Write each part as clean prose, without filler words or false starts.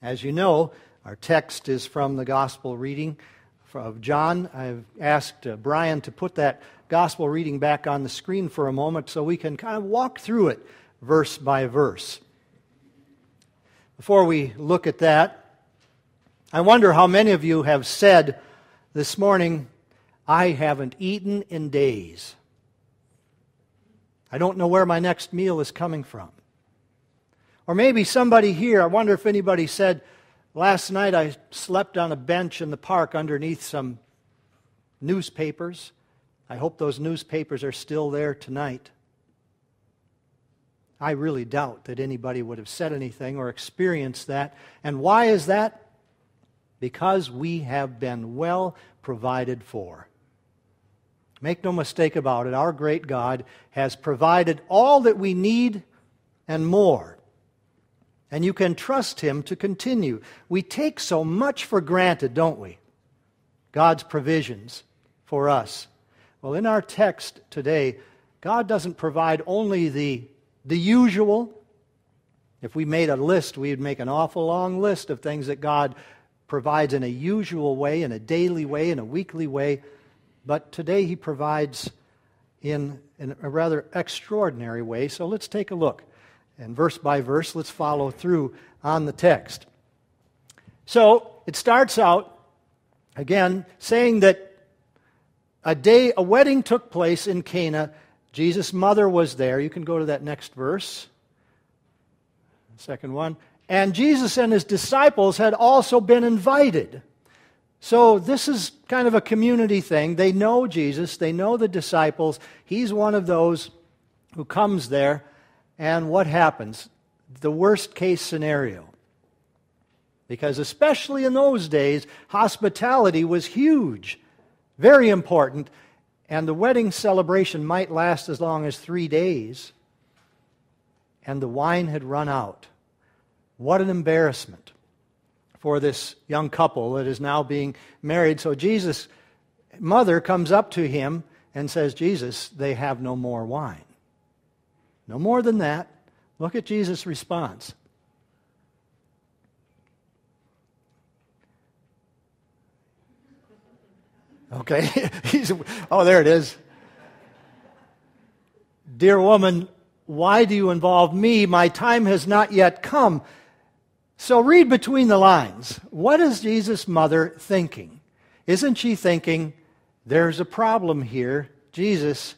As you know, our text is from the Gospel reading of John. I've asked Brian to put that Gospel reading back on the screen for a moment so we can kind of walk through it verse by verse. Before we look at that, I wonder how many of you have said this morning, "I haven't eaten in days. I don't know where my next meal is coming from." Or maybe somebody here, I wonder if anybody said, "Last night I slept on a bench in the park underneath some newspapers. I hope those newspapers are still there tonight." I really doubt that anybody would have said anything or experienced that. And why is that? Because we have been well provided for. Make no mistake about it, our great God has provided all that we need and more. And you can trust Him to continue. We take so much for granted, don't we? God's provisions for us. Well, in our text today, God doesn't provide only the usual. If we made a list, we'd make an awful long list of things that God provides in a usual way, in a daily way, in a weekly way. But today He provides in a rather extraordinary way. So let's take a look. And verse by verse, let's follow through on the text. So it starts out, again, saying that a wedding took place in Cana. Jesus' mother was there. You can go to that next verse. Second one. And Jesus and His disciples had also been invited. So this is kind of a community thing. They know Jesus. They know the disciples. He's one of those who comes there. And what happens? The worst case scenario. Because especially in those days, hospitality was huge, very important, and the wedding celebration might last as long as 3 days. And the wine had run out. What an embarrassment for this young couple that is now being married. So Jesus' mother comes up to him and says, "Jesus, they have no more wine." No more than that. Look at Jesus' response. Okay. Oh, there it is. "Dear woman, why do you involve me? My time has not yet come." So read between the lines. What is Jesus' mother thinking? Isn't she thinking, there's a problem here. Jesus,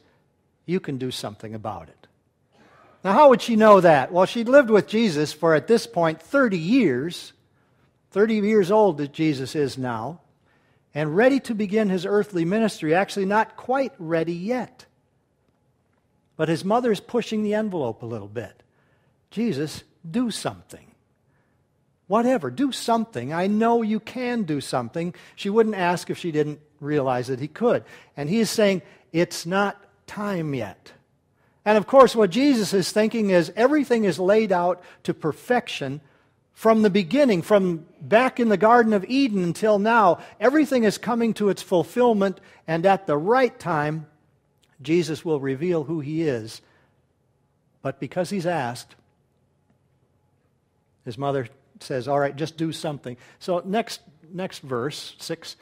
you can do something about it. Now, how would she know that? Well, she'd lived with Jesus for, at this point, 30 years. 30 years old that Jesus is now. And ready to begin His earthly ministry. Actually, not quite ready yet. But His mother's pushing the envelope a little bit. Jesus, do something. Whatever, do something. I know you can do something. She wouldn't ask if she didn't realize that He could. And He is saying, it's not time yet. And of course, what Jesus is thinking is everything is laid out to perfection from the beginning, from back in the Garden of Eden until now. Everything is coming to its fulfillment, and at the right time, Jesus will reveal who He is. But because He's asked, His mother says, all right, just do something. So next verse, 6.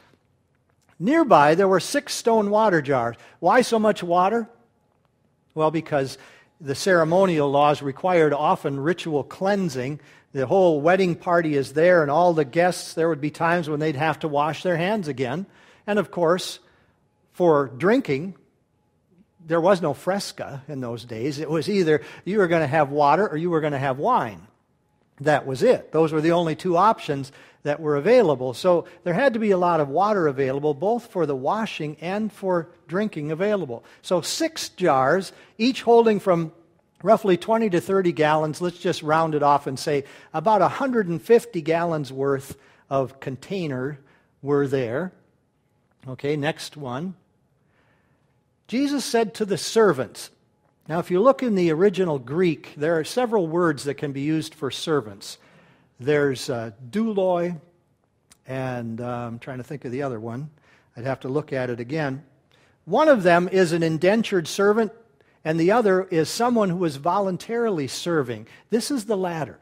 Nearby there were 6 stone water jars. Why so much water? Well, because the ceremonial laws required often ritual cleansing. The whole wedding party is there, and all the guests, there would be times when they'd have to wash their hands again. And of course, for drinking, there was no fresca in those days. It was either you were going to have water or you were going to have wine. That was it. Those were the only 2 options that were available. So there had to be a lot of water available, both for the washing and for drinking available. So 6 jars, each holding from roughly 20 to 30 gallons. Let's just round it off and say about 150 gallons worth of container were there. Okay, next one. Jesus said to the servants. Now, if you look in the original Greek, there are several words that can be used for servants. There's douloi, and I'm trying to think of the other one. I'd have to look at it again. One of them is an indentured servant, and the other is someone who is voluntarily serving. This is the latter.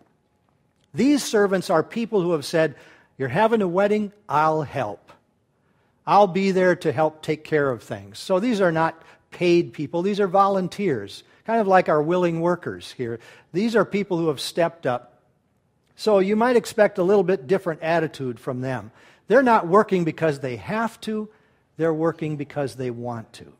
These servants are people who have said, you're having a wedding, I'll help. I'll be there to help take care of things. So these are not paid people. These are volunteers, kind of like our willing workers here. These are people who have stepped up. So you might expect a little bit different attitude from them. They're not working because they have to. They're working because they want to.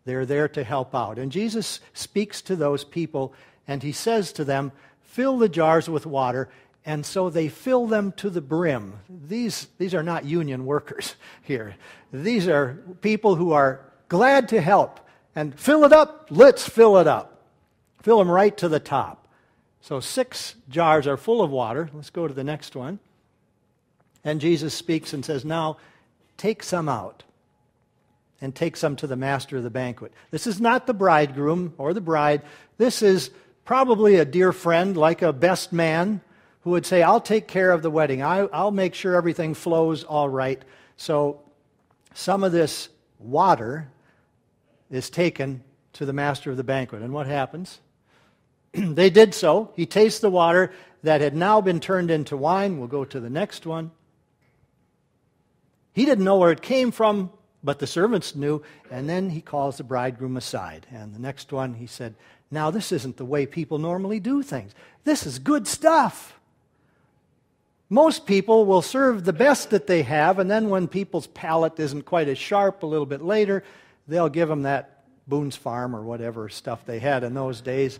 They're there to help out. And Jesus speaks to those people, and he says to them, fill the jars with water. And so they fill them to the brim. These are not union workers here. These are people who are glad to help. And fill it up, let's fill it up. Fill them right to the top. So 6 jars are full of water. Let's go to the next one. And Jesus speaks and says, now take some out and take some to the master of the banquet. This is not the bridegroom or the bride. This is probably a dear friend, like a best man, who would say, I'll take care of the wedding. I'll make sure everything flows all right. So some of this water is taken to the master of the banquet. And what happens? They did so. He tastes the water that had now been turned into wine. We'll go to the next one. He didn't know where it came from, but the servants knew. And then he calls the bridegroom aside. And the next one, he said, now this isn't the way people normally do things. This is good stuff. Most people will serve the best that they have, and then when people's palate isn't quite as sharp a little bit later, they'll give them that Boone's Farm or whatever stuff they had in those days,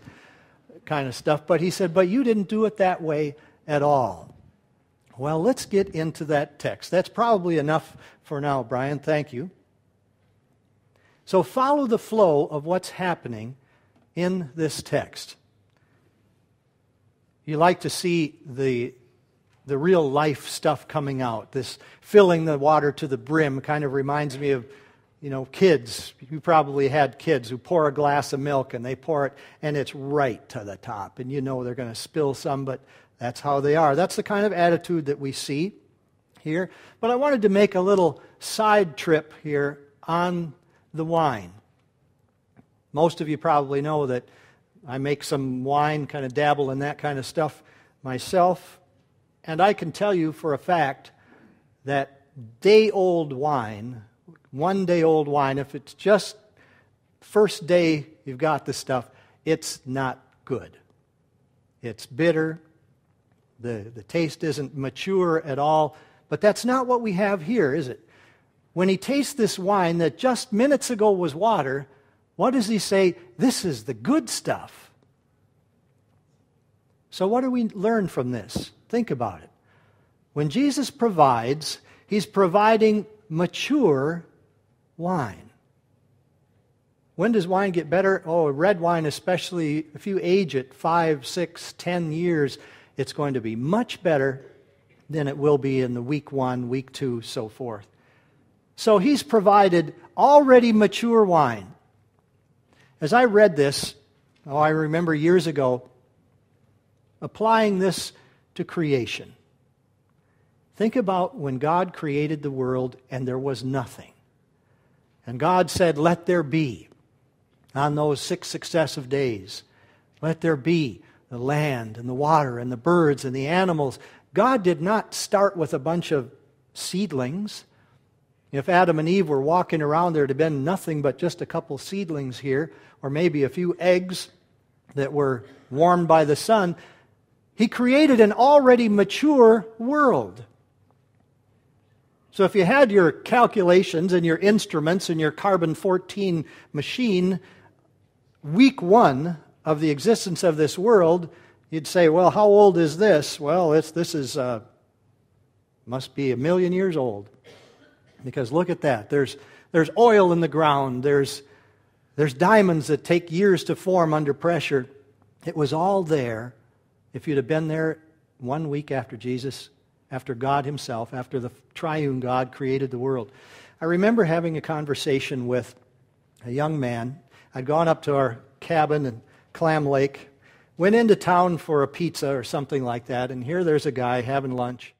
kind of stuff. But he said, but you didn't do it that way at all. Well, let's get into that text. That's probably enough for now, Brian. Thank you. So follow the flow of what's happening in this text. You like to see the real life stuff coming out. This filling the water to the brim kind of reminds me of, kids. You probably had kids who pour a glass of milk and they pour it and it's right to the top. And they're going to spill some, but that's how they are. That's the kind of attitude that we see here. But I wanted to make a little side trip here on the wine. Most of you probably know that I make some wine, kind of dabble in that kind of stuff myself. And I can tell you for a fact that day-old wine, 1 day old wine, if it's just first day you've got this stuff, it's not good. It's bitter. The taste isn't mature at all. But that's not what we have here, is it? When he tastes this wine that just minutes ago was water, what does he say? This is the good stuff. So what do we learn from this? Think about it. When Jesus provides, he's providing mature wine. When does wine get better? Oh, red wine especially, if you age it 5, 6, 10 years, it's going to be much better than it will be in the week 1, week 2, so forth. So he's provided already mature wine. As I read this, I remember years ago, applying this to creation. Think about when God created the world and there was nothing. And God said, let there be. On those 6 successive days, let there be the land and the water and the birds and the animals. God did not start with a bunch of seedlings. If Adam and Eve were walking around, there would have been nothing but just a couple seedlings here, or maybe a few eggs that were warmed by the sun. He created an already mature world. So if you had your calculations and your instruments and your carbon-14 machine, week 1 of the existence of this world, you'd say, well, how old is this? Well, this is must be 1 million years old. Because look at that. There's oil in the ground. There's diamonds that take years to form under pressure. It was all there. If you'd have been there 1 week after Jesus, after God himself, after the triune God created the world. I remember having a conversation with a young man. I'd gone up to our cabin in Clam Lake, went into town for a pizza or something like that, and here there's a guy having lunch.